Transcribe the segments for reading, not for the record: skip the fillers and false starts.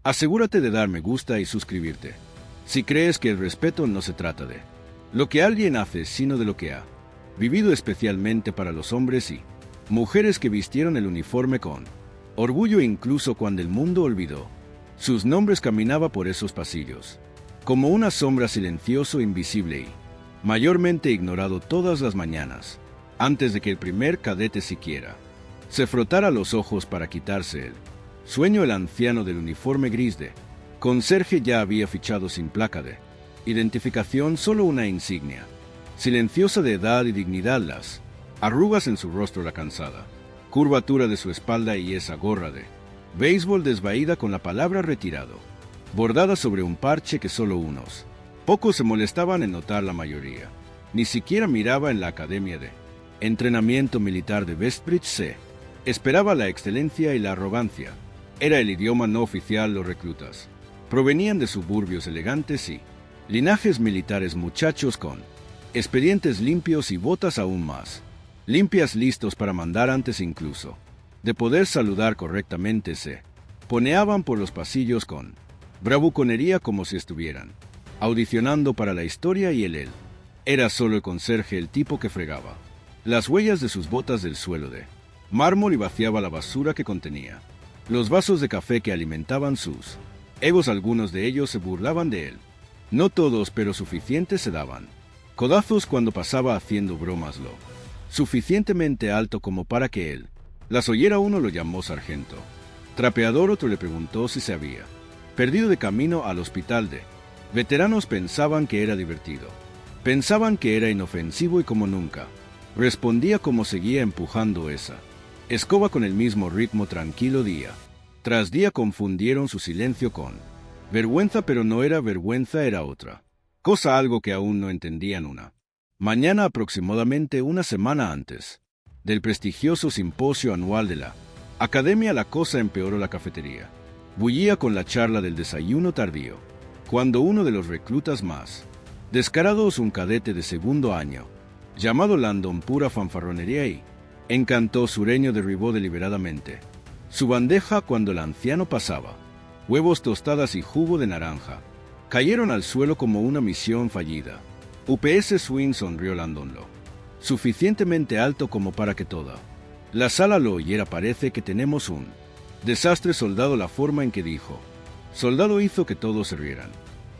Asegúrate de dar me gusta y suscribirte. Si crees que el respeto no se trata de lo que alguien hace, sino de lo que ha vivido, especialmente para los hombres y mujeres que vistieron el uniforme con orgullo incluso cuando el mundo olvidó sus nombres, caminaba por esos pasillos como una sombra, silencioso, invisible y mayormente ignorado todas las mañanas, antes de que el primer cadete siquiera se frotara los ojos para quitarse el sueño. El anciano del uniforme gris de conserje ya había fichado sin placa de identificación, solo una insignia silenciosa de edad y dignidad, las arrugas en su rostro, la cansada curvatura de su espalda y esa gorra de béisbol desvaída con la palabra retirado bordada sobre un parche que solo unos pocos se molestaban en notar. La mayoría ni siquiera miraba. En la academia de entrenamiento militar de Westbridge se esperaba la excelencia y la arrogancia. Era el idioma no oficial. Los reclutas provenían de suburbios elegantes y linajes militares, muchachos con expedientes limpios y botas aún más limpias, listos para mandar antes incluso de poder saludar correctamente. Se poneaban por los pasillos con bravuconería, como si estuvieran audicionando para la historia, y él era solo el conserje, el tipo que fregaba las huellas de sus botas del suelo de mármol y vaciaba la basura que contenía los vasos de café que alimentaban sus egos. Algunos de ellos se burlaban de él, no todos, pero suficientes. Se daban codazos cuando pasaba haciendo bromas lo suficientemente alto como para que él las oyera. Uno lo llamó sargento trapeador, otro le preguntó si se había perdido de camino al hospital de veteranos. Pensaban que era divertido, pensaban que era inofensivo, y como nunca respondía como seguía empujando esa escoba con el mismo ritmo tranquilo día tras día. Confundieron su silencio con vergüenza, pero no era vergüenza, era otra cosa, algo que aún no entendían. Una mañana, aproximadamente una semana antes del prestigioso simposio anual de la academia, la cosa empeoró. La cafetería bullía con la charla del desayuno tardío, cuando uno de los reclutas más descarados, un cadete de segundo año llamado Landon, pura fanfarronería y encanto sureño, derribó deliberadamente su bandeja cuando el anciano pasaba. Huevos, tostadas y jugo de naranja cayeron al suelo como una misión fallida. UPS Swing, sonrió Landon lo suficientemente alto como para que toda la sala lo oyera. Parece que tenemos un desastre, soldado. La forma en que dijo soldado hizo que todos se rieran.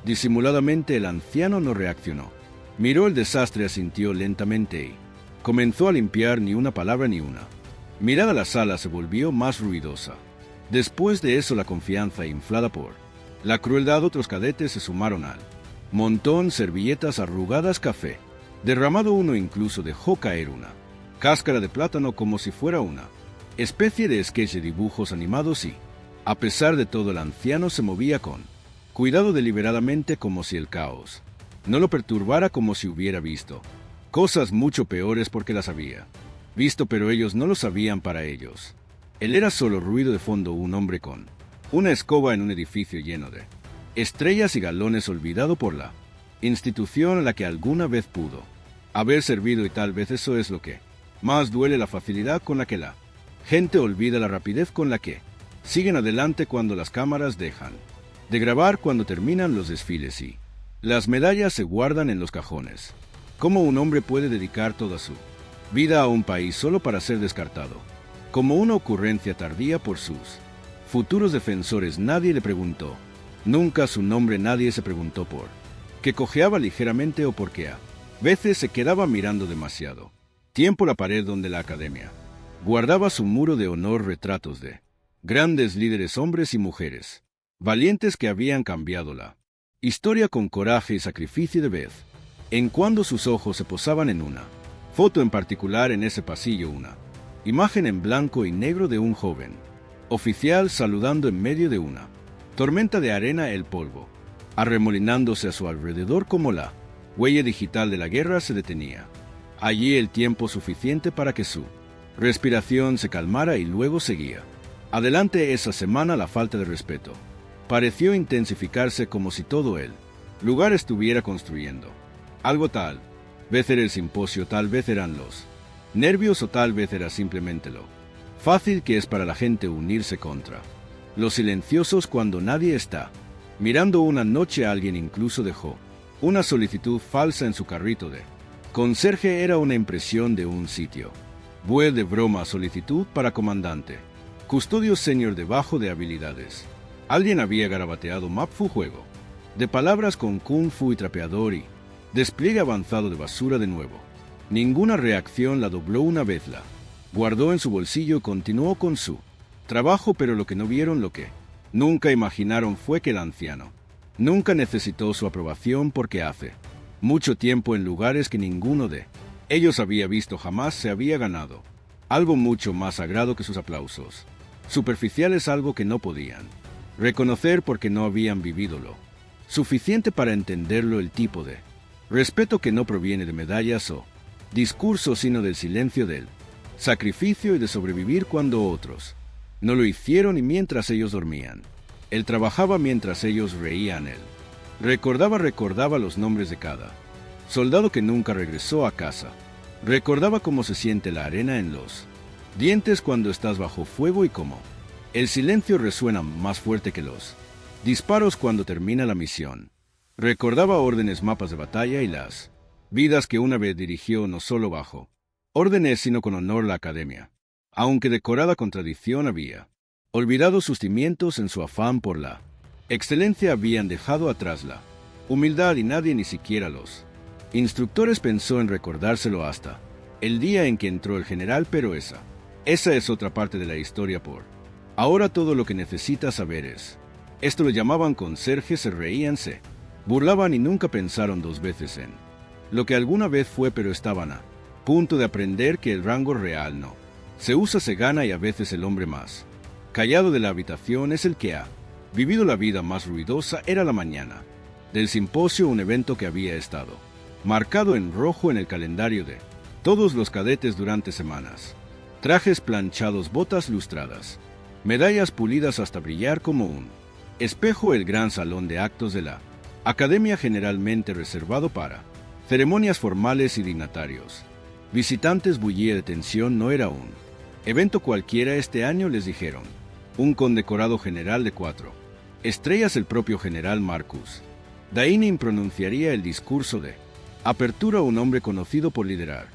Disimuladamente el anciano no reaccionó. Miró el desastre, asintió lentamente y comenzó a limpiar. Ni una palabra, ni una mirada. La sala se volvió más ruidosa. Después de eso, la confianza inflada por la crueldad, otros cadetes se sumaron al montón. Servilletas arrugadas, café derramado. Uno incluso dejó caer una cáscara de plátano como si fuera una especie de sketch de dibujos animados, y a pesar de todo el anciano se movía con cuidado, deliberadamente, como si el caos no lo perturbara, como si hubiera visto cosas mucho peores porque las había visto, pero ellos no lo sabían. Para ellos él era solo ruido de fondo, un hombre con una escoba en un edificio lleno de estrellas y galones, olvidado por la institución a la que alguna vez pudo haber servido. Y tal vez eso es lo que más duele, la facilidad con la que la gente olvida, la rapidez con la que siguen adelante cuando las cámaras dejan de grabar, cuando terminan los desfiles y las medallas se guardan en los cajones. ¿Cómo un hombre puede dedicar toda su vida a un país solo para ser descartado como una ocurrencia tardía por sus futuros defensores? Nadie le preguntó nunca su nombre, nadie se preguntó por qué cojeaba ligeramente o por qué a veces se quedaba mirando demasiado tiempo la pared donde la academia guardaba su muro de honor, retratos de grandes líderes, hombres y mujeres valientes que habían cambiado la historia con coraje y sacrificio. De vez en cuando sus ojos se posaban en una foto en particular. En ese pasillo, una imagen en blanco y negro de un joven oficial saludando en medio de una tormenta de arena, el polvo arremolinándose a su alrededor como la huella digital de la guerra. Se detenía allí el tiempo suficiente para que su respiración se calmara y luego seguía adelante. Esa semana la falta de respeto pareció intensificarse, como si todo el lugar estuviera construyendo algo. Tal vez era el simposio, tal vez eran los nervios, o tal vez era simplemente lo fácil que es para la gente unirse contra los silenciosos cuando nadie está. Mirando una noche alguien incluso dejó una solicitud falsa en su carrito de conserje. Era una impresión de un sitio web de broma. Solicitud para comandante. Custodio senior debajo de habilidades. Alguien había garabateado Mapfu juego de palabras con Kung Fu y trapeador y despliegue avanzado de basura de nuevo. Ninguna reacción. La dobló una vez, la guardó en su bolsillo y continuó con su trabajo, pero lo que no vieron, lo que nunca imaginaron fue que el anciano nunca necesitó su aprobación porque hace mucho tiempo en lugares que ninguno de ellos había visto jamás se había ganado algo mucho más sagrado que sus aplausos superficiales, algo que no podían reconocer porque no habían vivido lo suficiente para entenderlo, el tipo de respeto que no proviene de medallas o discursos, sino del silencio del sacrificio y de sobrevivir cuando otros no lo hicieron y mientras ellos dormían. Él trabajaba mientras ellos reían. Él recordaba los nombres de cada soldado que nunca regresó a casa. Recordaba cómo se siente la arena en los dientes cuando estás bajo fuego y cómo el silencio resuena más fuerte que los disparos cuando termina la misión. Recordaba órdenes, mapas de batalla y las vidas que una vez dirigió, no solo bajo órdenes sino con honor. La academia, aunque decorada con tradición, había olvidado sus cimientos en su afán por la excelencia. Habían dejado atrás la humildad y nadie, ni siquiera los instructores, pensó en recordárselo hasta el día en que entró el general. Pero esa es otra parte de la historia. Por ahora todo lo que necesitas saber es esto. Lo llamaban conserje, se reían, se burlaban y nunca pensaron dos veces en lo que alguna vez fue, pero estaban a punto de aprender que el rango real no se usa, se gana, y a veces el hombre más callado de la habitación es el que ha vivido la vida más ruidosa. Era la mañana del simposio, un evento que había estado marcado en rojo en el calendario de todos los cadetes durante semanas. Trajes planchados, botas lustradas, medallas pulidas hasta brillar como un espejo. El gran salón de actos de la academia, generalmente reservado para ceremonias formales y dignatarios visitantes, bullía de tensión. No era un evento cualquiera este año, les dijeron. Un condecorado general de 4 estrellas, el propio general Marcus Dainin, pronunciaría el discurso de apertura. Un hombre conocido por liderar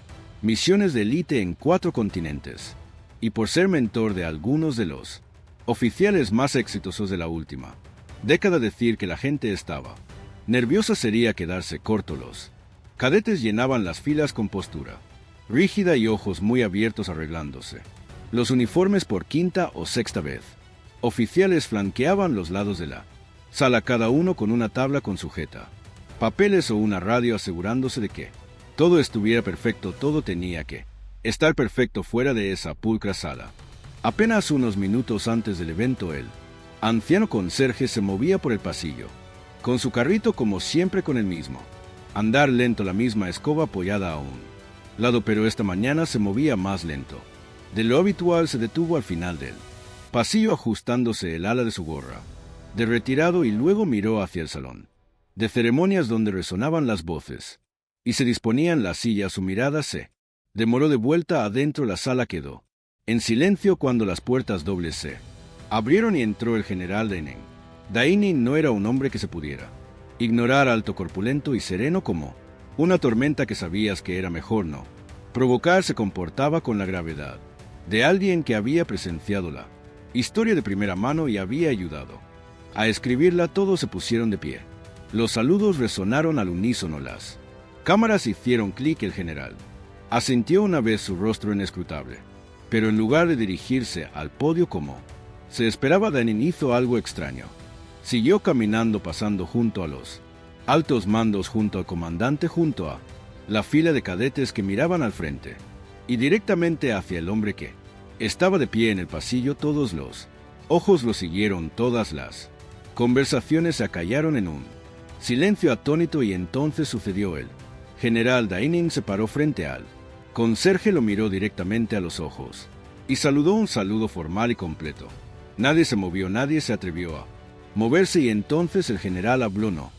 misiones de élite en 4 continentes y por ser mentor de algunos de los oficiales más exitosos de la última década. Decir que la gente estaba nerviosa sería quedarse corto. Los cadetes llenaban las filas con postura rígida y ojos muy abiertos, arreglándose los uniformes por quinta o sexta vez. Oficiales flanqueaban los lados de la sala, cada uno con una tabla con sujeta papeles o una radio, asegurándose de que todo estuviera perfecto. Todo tenía que estar perfecto fuera de esa pulcra sala. Apenas unos minutos antes del evento, el anciano conserje se movía por el pasillo con su carrito, como siempre con el mismo andar lento, la misma escoba apoyada a un lado, pero esta mañana se movía más lento de lo habitual. Se detuvo al final del pasillo, ajustándose el ala de su gorra de retirado, y luego miró hacia el salón de ceremonias donde resonaban las voces y se disponían las sillas. Su mirada se demoró de vuelta adentro. La sala quedó en silencio cuando las puertas dobles se abrieron y entró el general Dainin. Dainin no era un hombre que se pudiera ignorar, alto, corpulento y sereno como una tormenta que sabías que era mejor no provocar. Se comportaba con la gravedad de alguien que había presenciado la historia de primera mano y había ayudado a escribirla. Todos se pusieron de pie. Los saludos resonaron al unísono. Las cámaras hicieron clic. El general asintió una vez, su rostro inescrutable, pero en lugar de dirigirse al podio como se esperaba, Dainin hizo algo extraño. Siguió caminando, pasando junto a los altos mandos, junto al comandante, junto a la fila de cadetes que miraban al frente y directamente hacia el hombre que estaba de pie en el pasillo. Todos los ojos lo siguieron, todas las conversaciones se acallaron en un silencio atónito, y entonces sucedió. El general Dainin se paró frente al conserje, lo miró directamente a los ojos y saludó un saludo formal y completo. Nadie se movió, nadie se atrevió a moverse, y entonces el general habló, no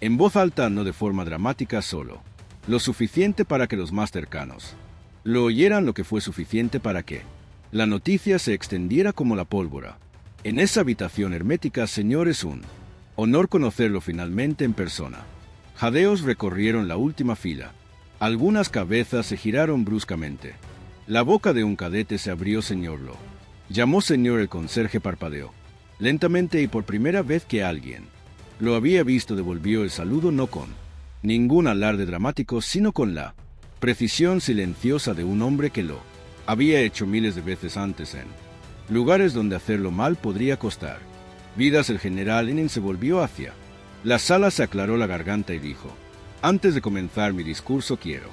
en voz alta, no de forma dramática, solo lo suficiente para que los más cercanos lo oyeran, lo que fue suficiente para que la noticia se extendiera como la pólvora. En esa habitación hermética, señor, es un honor conocerlo finalmente en persona. Jadeos recorrieron la última fila. Algunas cabezas se giraron bruscamente. La boca de un cadete se abrió. Señor Lo. Llamó señor. El conserje parpadeó. Lentamente, y por primera vez que alguien lo había visto, devolvió el saludo, no con ningún alarde dramático, sino con la precisión silenciosa de un hombre que lo había hecho miles de veces antes en lugares donde hacerlo mal podría costar vidas. El general Lenin se volvió hacia la sala, se aclaró la garganta y dijo: antes de comenzar mi discurso, quiero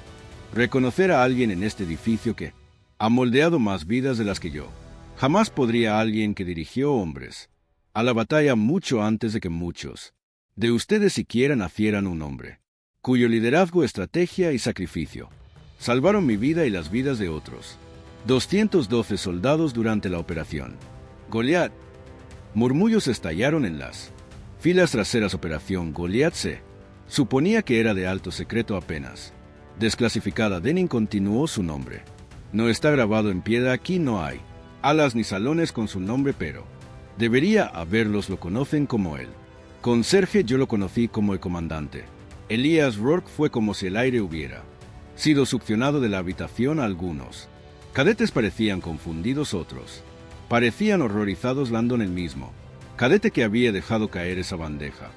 reconocer a alguien en este edificio que ha moldeado más vidas de las que yo jamás podría. Alguien que dirigió hombres a la batalla mucho antes de que muchos de ustedes siquiera nacieran. Un hombre cuyo liderazgo, estrategia y sacrificio salvaron mi vida y las vidas de otros 212 soldados durante la operación Goliat. Murmullos estallaron en las filas traseras. Operación Goliat se suponía que era de alto secreto apenas desclasificada. Lenin continuó: su nombre no está grabado en piedra. Aquí no hay alas ni salones con su nombre, pero debería haberlos. Lo conocen como el conserje. Yo lo conocí como el comandante Elías Rourke. Fue como si el aire hubiera sido succionado de la habitación. Algunos cadetes parecían confundidos, otros parecían horrorizados. Landon, el mismo cadete que había dejado caer esa bandeja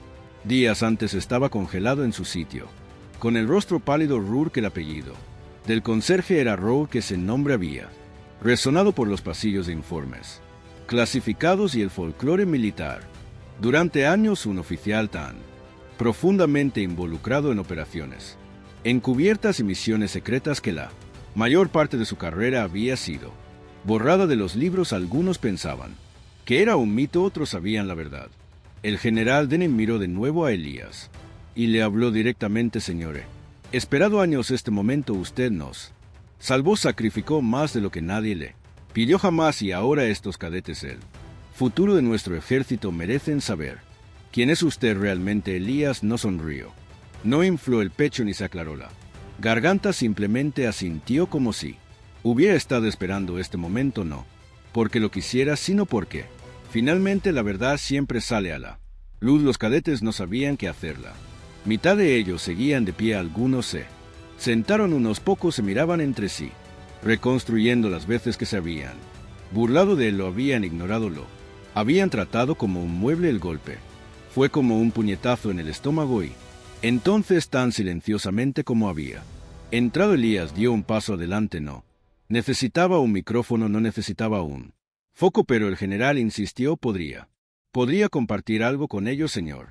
días antes, estaba congelado en su sitio, con el rostro pálido. Rourke, el apellido del conserje era Rourke. Ese nombre había resonado por los pasillos de informes clasificados y el folclore militar durante años. Un oficial tan profundamente involucrado en operaciones encubiertas y misiones secretas que la mayor parte de su carrera había sido borrada de los libros. Algunos pensaban que era un mito, otros sabían la verdad. El general Lenin miró de nuevo a Elías y le habló directamente: señor, he esperado años este momento. Usted nos salvó, sacrificó más de lo que nadie le pidió jamás, y ahora estos cadetes, el futuro de nuestro ejército, merecen saber quién es usted realmente. Elías no sonrió, no infló el pecho ni se aclaró la garganta, simplemente asintió como si hubiera estado esperando este momento, no porque lo quisiera, sino porque finalmente la verdad siempre sale a la luz. Los cadetes no sabían qué hacerla. Mitad de ellos seguían de pie, algunos se sentaron, unos pocos se miraban entre sí, reconstruyendo las veces que se habían burlado de él, lo habían ignorado, lo habían tratado como un mueble. El golpe fue como un puñetazo en el estómago y entonces, tan silenciosamente como había entrado, Elías dio un paso adelante. No necesitaba un micrófono, no necesitaba un foco, pero el general insistió: ¿Podría compartir algo con ellos, señor?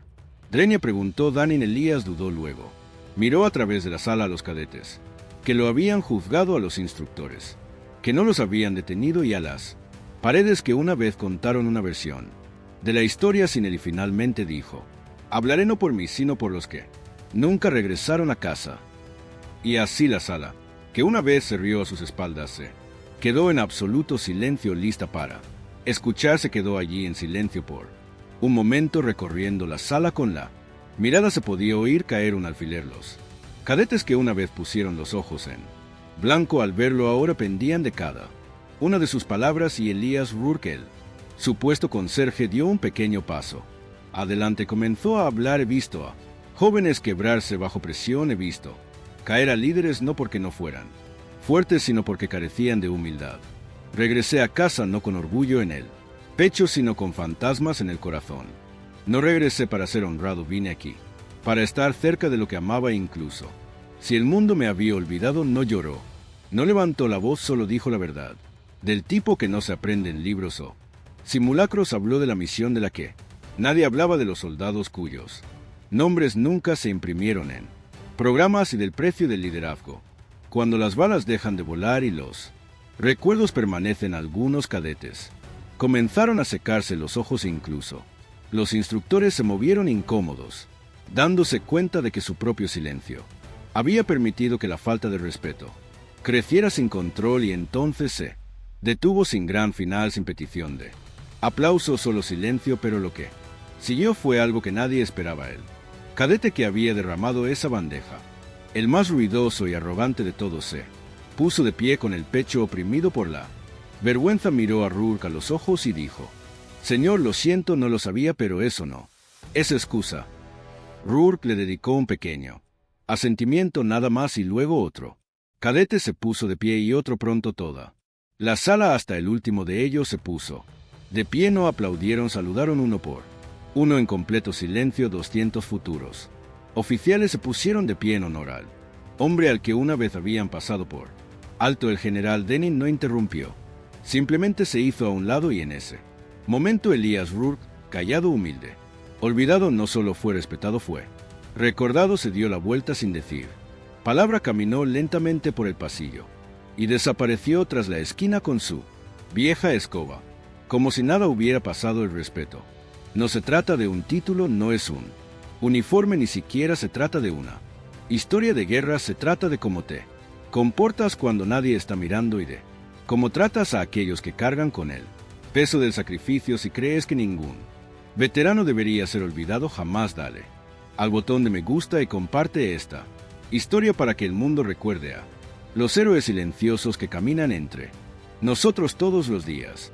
Drenia preguntó. Danin. Elías dudó, luego miró a través de la sala a los cadetes que lo habían juzgado, a los instructores que no los habían detenido y a las paredes que una vez contaron una versión de la historia sin él, y finalmente dijo: hablaré no por mí, sino por los que nunca regresaron a casa. Y así la sala, que una vez se rió a sus espaldas, se quedó en absoluto silencio, lista para escuchar. Se quedó allí en silencio por un momento, recorriendo la sala con la mirada. Se podía oír caer un alfiler. Los cadetes que una vez pusieron los ojos en blanco al verlo ahora pendían de cada una de sus palabras, y Elías Rourke, el supuesto conserje, dio un pequeño paso adelante. Comenzó a hablar: he visto a jóvenes quebrarse bajo presión, he visto caer a líderes no porque no fueran fuertes, sino porque carecían de humildad. Regresé a casa no con orgullo en el pecho, sino con fantasmas en el corazón. No regresé para ser honrado, vine aquí para estar cerca de lo que amaba. Incluso si el mundo me había olvidado, no lloró, no levantó la voz, solo dijo la verdad. Del tipo que no se aprende en libros o simulacros. Habló de la misión de la que nadie hablaba, de los soldados cuyos nombres nunca se imprimieron en programas, y del precio del liderazgo cuando las balas dejan de volar y los recuerdos permanecen. Algunos cadetes comenzaron a secarse los ojos, e incluso los instructores se movieron incómodos, dándose cuenta de que su propio silencio había permitido que la falta de respeto creciera sin control, y entonces se detuvo sin gran final, sin petición de aplauso, solo silencio. Pero lo que siguió fue algo que nadie esperaba. El cadete que había derramado esa bandeja, el más ruidoso y arrogante de todos, se puso de pie con el pecho oprimido por la vergüenza, miró a Rourke a los ojos y dijo: Señor, lo siento, no lo sabía, pero eso no es excusa. Rourke le dedicó un pequeño asentimiento nada más y luego otro. Cadete se puso de pie y otro pronto toda la sala hasta el último de ellos se puso de pie. No aplaudieron, saludaron uno por uno en completo silencio. 200 futuros oficiales se pusieron de pie en honor al hombre al que una vez habían pasado por alto. El general Denning no interrumpió, simplemente se hizo a un lado y en ese momento Elias Rourke, callado, humilde, olvidado, no solo fue respetado, fue recordado. Se dio la vuelta sin decir palabra, caminó lentamente por el pasillo y desapareció tras la esquina con su vieja escoba, como si nada hubiera pasado. El respeto no se trata de un título, no es un uniforme, ni siquiera se trata de una historia de guerra. Se trata de cómo te comportas cuando nadie está mirando y de cómo tratas a aquellos que cargan con el peso del sacrificio. Si crees que ningún veterano debería ser olvidado, jamás dale al botón de me gusta y comparte esta historia para que el mundo recuerde a los héroes silenciosos que caminan entre nosotros todos los días.